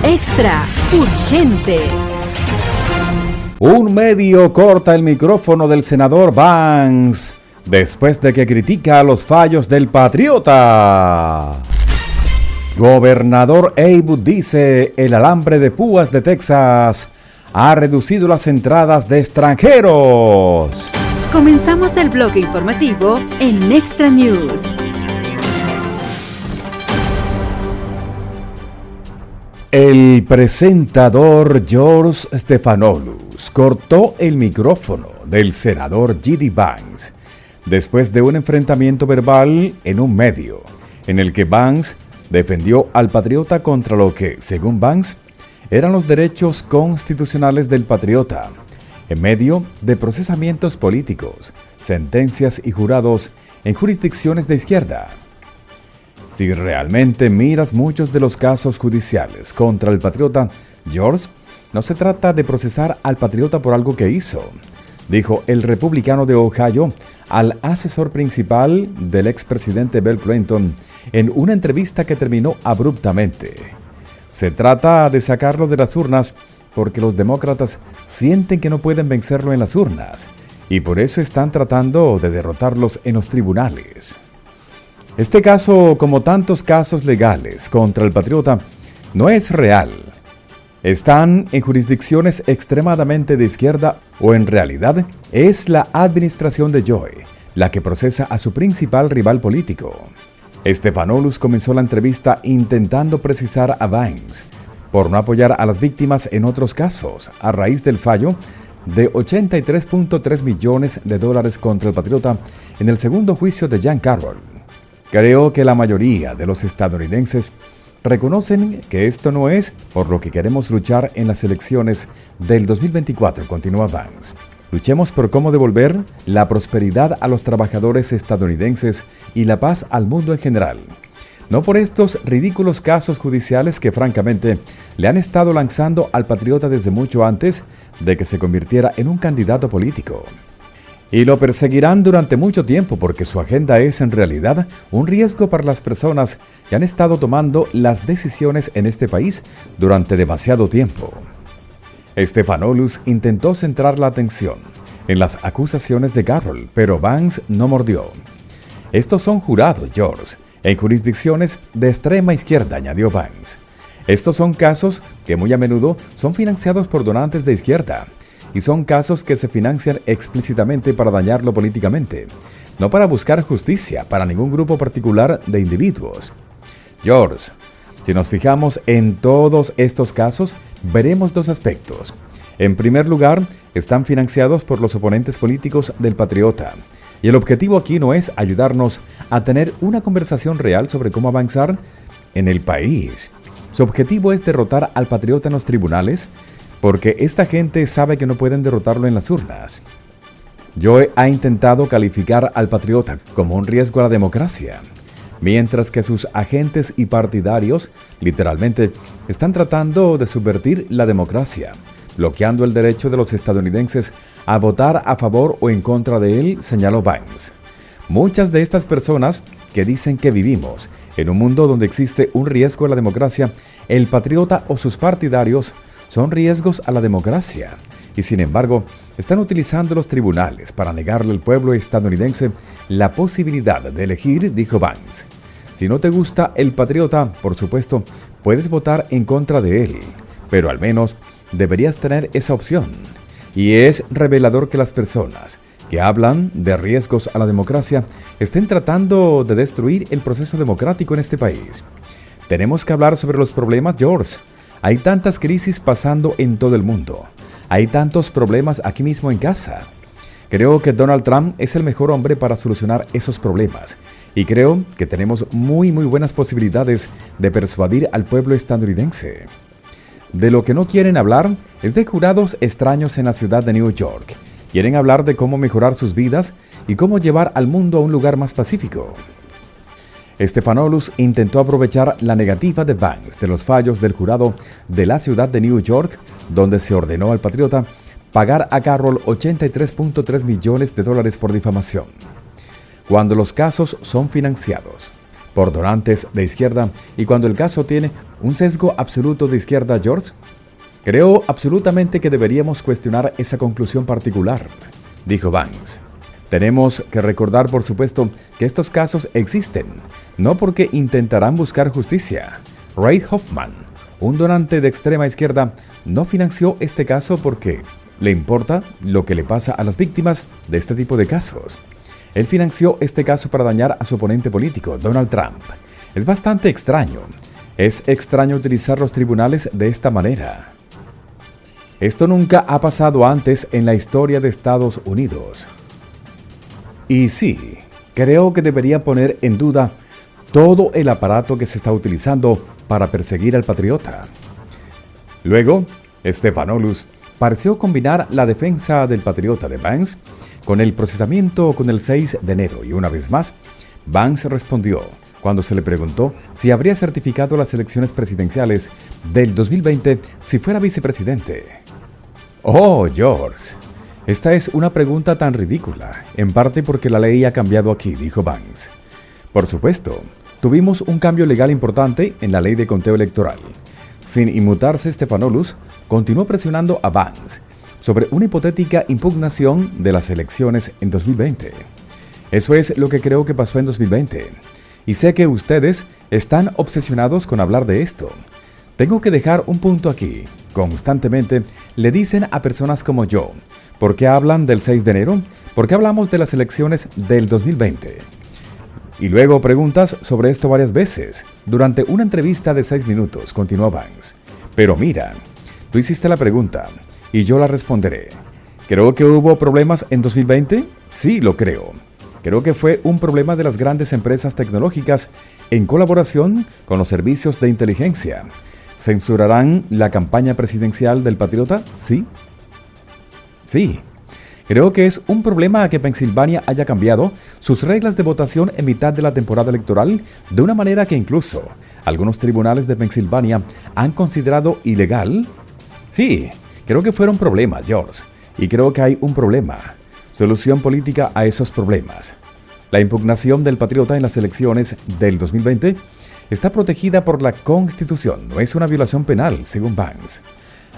Extra urgente. Un medio corta el micrófono del senador Vance después de que critica los fallos del patriota. Gobernador Abbott dice el alambre de púas de Texas ha reducido las entradas de extranjeros. Comenzamos el bloque informativo en Extra News. El presentador George Stephanopoulos cortó el micrófono del senador J.D. Vance después de un enfrentamiento verbal en un medio, en el que Vance defendió al patriota contra lo que, según Vance, eran los derechos constitucionales del patriota, en medio de procesamientos políticos, sentencias y jurados en jurisdicciones de izquierda. Si realmente miras muchos de los casos judiciales contra el patriota George, no se trata de procesar al patriota por algo que hizo, dijo el republicano de Ohio al asesor principal del expresidente Bill Clinton en una entrevista que terminó abruptamente. Se trata de sacarlo de las urnas porque los demócratas sienten que no pueden vencerlo en las urnas y por eso están tratando de derrotarlos en los tribunales. Este caso, como tantos casos legales contra el patriota, no es real. Están en jurisdicciones extremadamente de izquierda o en realidad es la administración de Joe la que procesa a su principal rival político. Stephanopoulos comenzó la entrevista intentando precisar a Vance por no apoyar a las víctimas en otros casos a raíz del fallo de $83.3 millones contra el patriota en el segundo juicio de Jean Carroll. Creo que la mayoría de los estadounidenses reconocen que esto no es por lo que queremos luchar en las elecciones del 2024, continúa Vance. Luchemos por cómo devolver la prosperidad a los trabajadores estadounidenses y la paz al mundo en general. No por estos ridículos casos judiciales que francamente le han estado lanzando al patriota desde mucho antes de que se convirtiera en un candidato político. Y lo perseguirán durante mucho tiempo porque su agenda es en realidad un riesgo para las personas que han estado tomando las decisiones en este país durante demasiado tiempo. Stephanopoulos intentó centrar la atención en las acusaciones de Carroll, pero Vance no mordió. Estos son jurados, George, en jurisdicciones de extrema izquierda, añadió Vance. Estos son casos que muy a menudo son financiados por donantes de izquierda. Y son casos que se financian explícitamente para dañarlo políticamente, no para buscar justicia para ningún grupo particular de individuos. George, si nos fijamos en todos estos casos, veremos dos aspectos. En primer lugar, están financiados por los oponentes políticos del patriota. Y el objetivo aquí no es ayudarnos a tener una conversación real sobre cómo avanzar en el país. Su objetivo es derrotar al patriota en los tribunales, porque esta gente sabe que no pueden derrotarlo en las urnas. Joe ha intentado calificar al patriota como un riesgo a la democracia, mientras que sus agentes y partidarios literalmente están tratando de subvertir la democracia, bloqueando el derecho de los estadounidenses a votar a favor o en contra de él, señaló Vance. Muchas de estas personas que dicen que vivimos en un mundo donde existe un riesgo a la democracia, el patriota o sus partidarios son riesgos a la democracia y sin embargo están utilizando los tribunales para negarle al pueblo estadounidense la posibilidad de elegir, dijo Vance. Si no te gusta el patriota, por supuesto, puedes votar en contra de él, pero al menos deberías tener esa opción. Y es revelador que las personas que hablan de riesgos a la democracia estén tratando de destruir el proceso democrático en este país. Tenemos que hablar sobre los problemas, George. Hay tantas crisis pasando en todo el mundo. Hay tantos problemas aquí mismo en casa. Creo que Donald Trump es el mejor hombre para solucionar esos problemas. Y creo que tenemos muy buenas posibilidades de persuadir al pueblo estadounidense. De lo que no quieren hablar es de jurados extraños en la ciudad de New York. Quieren hablar de cómo mejorar sus vidas y cómo llevar al mundo a un lugar más pacífico. Stephanopoulos intentó aprovechar la negativa de Vance de los fallos del jurado de la ciudad de New York, donde se ordenó al patriota pagar a Carroll $83.3 millones por difamación. Cuando los casos son financiados por donantes de izquierda y cuando el caso tiene un sesgo absoluto de izquierda, George? Creo absolutamente que deberíamos cuestionar esa conclusión particular, dijo Banks. Tenemos que recordar, por supuesto, que estos casos existen, no porque intentarán buscar justicia. Reid Hoffman, un donante de extrema izquierda, no financió este caso porque le importa lo que le pasa a las víctimas de este tipo de casos. Él financió este caso para dañar a su oponente político, Donald Trump. Es bastante extraño. Es extraño utilizar los tribunales de esta manera. Esto nunca ha pasado antes en la historia de Estados Unidos. Y sí, creo que debería poner en duda todo el aparato que se está utilizando para perseguir al patriota. Luego, Stephanopoulos pareció combinar la defensa del patriota de Banks con el procesamiento con el 6 de enero y una vez más, Banks respondió cuando se le preguntó si habría certificado las elecciones presidenciales del 2020 si fuera vicepresidente. Oh, George, esta es una pregunta tan ridícula, en parte porque la ley ha cambiado aquí, dijo Banks. Por supuesto, tuvimos un cambio legal importante en la ley de conteo electoral. Sin inmutarse, Stephanopoulos continuó presionando a Banks sobre una hipotética impugnación de las elecciones en 2020. Eso es lo que creo que pasó en 2020. Y sé que ustedes están obsesionados con hablar de esto. Tengo que dejar un punto aquí. Constantemente le dicen a personas como yo, ¿por qué hablan del 6 de enero? ¿Por qué hablamos de las elecciones del 2020? Y luego preguntas sobre esto varias veces. Durante una entrevista de 6 minutos, continuó Banks. Pero mira, tú hiciste la pregunta y yo la responderé. ¿Creo que hubo problemas en 2020? Sí, lo creo. Creo que fue un problema de las grandes empresas tecnológicas en colaboración con los servicios de inteligencia. ¿Censurarán la campaña presidencial del patriota? Sí. Sí. Creo que es un problema que Pensilvania haya cambiado sus reglas de votación en mitad de la temporada electoral de una manera que incluso algunos tribunales de Pensilvania han considerado ilegal. Sí, creo que fueron problemas, George, y creo que hay un problema. Solución política a esos problemas. La impugnación del patriota en las elecciones del 2020 está protegida por la Constitución, no es una violación penal, según Banks.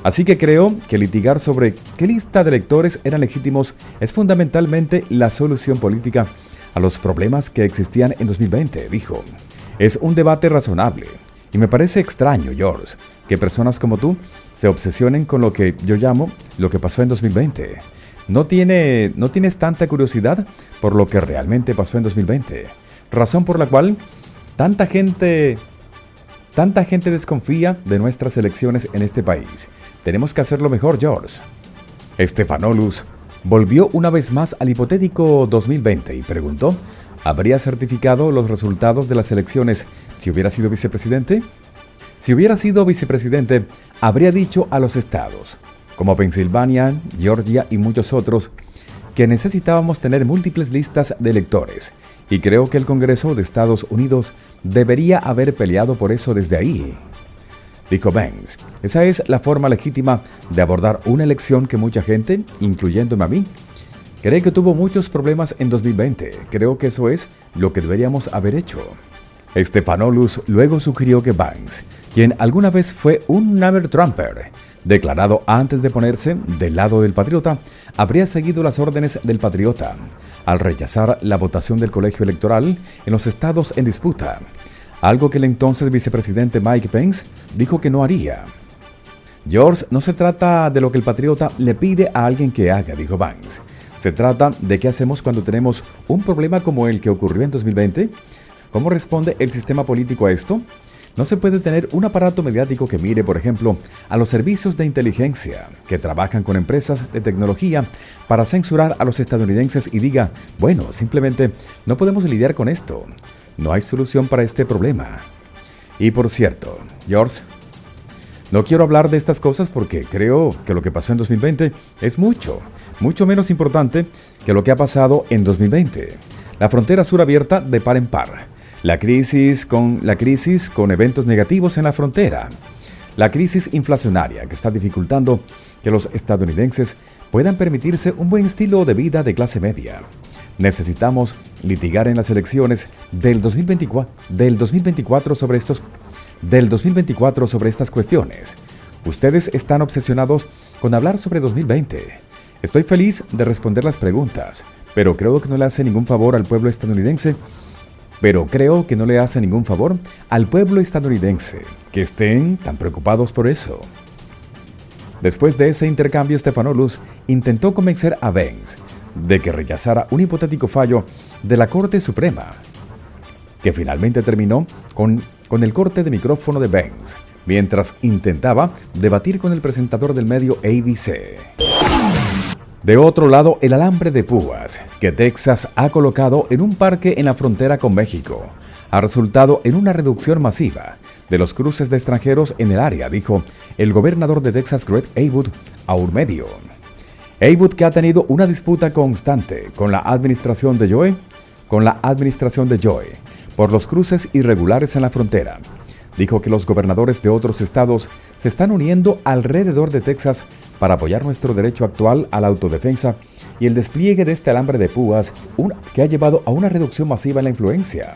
Así que creo que litigar sobre qué lista de electores eran legítimos es fundamentalmente la solución política a los problemas que existían en 2020, dijo. Es un debate razonable y me parece extraño, George, que personas como tú se obsesionen con lo que yo llamo lo que pasó en 2020. ¿No tienes tanta curiosidad por lo que realmente pasó en 2020? Razón por la cual tanta gente desconfía de nuestras elecciones en este país. Tenemos que hacerlo mejor, George. Stephanopoulos volvió una vez más al hipotético 2020 y preguntó, ¿habría certificado los resultados de las elecciones si hubiera sido vicepresidente? Si hubiera sido vicepresidente, habría dicho a los estados, como Pensilvania, Georgia y muchos otros, que necesitábamos tener múltiples listas de electores, y creo que el Congreso de Estados Unidos debería haber peleado por eso desde ahí. Dijo Banks, esa es la forma legítima de abordar una elección que mucha gente, incluyéndome a mí, cree que tuvo muchos problemas en 2020. Creo que eso es lo que deberíamos haber hecho. Stephanopoulos luego sugirió que Banks, quien alguna vez fue un Never Trumper, declarado antes de ponerse del lado del patriota, habría seguido las órdenes del patriota al rechazar la votación del colegio electoral en los estados en disputa, algo que el entonces vicepresidente Mike Pence dijo que no haría. George, no se trata de lo que el patriota le pide a alguien que haga, dijo Banks. Se trata de qué hacemos cuando tenemos un problema como el que ocurrió en 2020. ¿Cómo responde el sistema político a esto? No se puede tener un aparato mediático que mire, por ejemplo, a los servicios de inteligencia que trabajan con empresas de tecnología para censurar a los estadounidenses y diga, bueno, simplemente no podemos lidiar con esto. No hay solución para este problema. Y por cierto, George, no quiero hablar de estas cosas porque creo que lo que pasó en 2020 es mucho menos importante que lo que ha pasado en 2020. La frontera sur abierta de par en par. La crisis con eventos negativos en la frontera. La crisis inflacionaria que está dificultando que los estadounidenses puedan permitirse un buen estilo de vida de clase media. necesitamos litigar en las elecciones del 2024 sobre estas cuestiones. Ustedes están obsesionados con hablar sobre 2020. Estoy feliz de responder las preguntas, pero creo que no le hace ningún favor al pueblo estadounidense. Que estén tan preocupados por eso. Después de ese intercambio, Stephanopoulos intentó convencer a Vance de que rechazara un hipotético fallo de la Corte Suprema, que finalmente terminó con el corte de micrófono de Vance, mientras intentaba debatir con el presentador del medio ABC. De otro lado, el alambre de púas que Texas ha colocado en un parque en la frontera con México ha resultado en una reducción masiva de los cruces de extranjeros en el área, dijo el gobernador de Texas, Greg Abbott, a un medio. Abbott, que ha tenido una disputa constante con la administración de Joe por los cruces irregulares en la frontera, dijo que los gobernadores de otros estados se están uniendo alrededor de Texas para apoyar nuestro derecho actual a la autodefensa y el despliegue de este alambre de púas, que ha llevado a una reducción masiva en la influencia.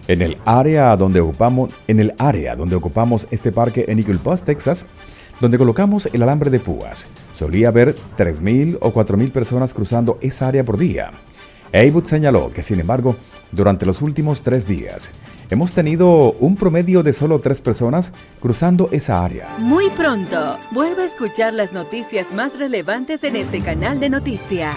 En el área donde ocupamos este parque en Eagle Pass, Texas, donde colocamos el alambre de púas, solía haber 3,000 o 4,000 personas cruzando esa área por día. Abbott señaló que, sin embargo, durante los últimos 3 días, hemos tenido un promedio de solo 3 personas cruzando esa área. Muy pronto, vuelve a escuchar las noticias más relevantes en este canal de noticias.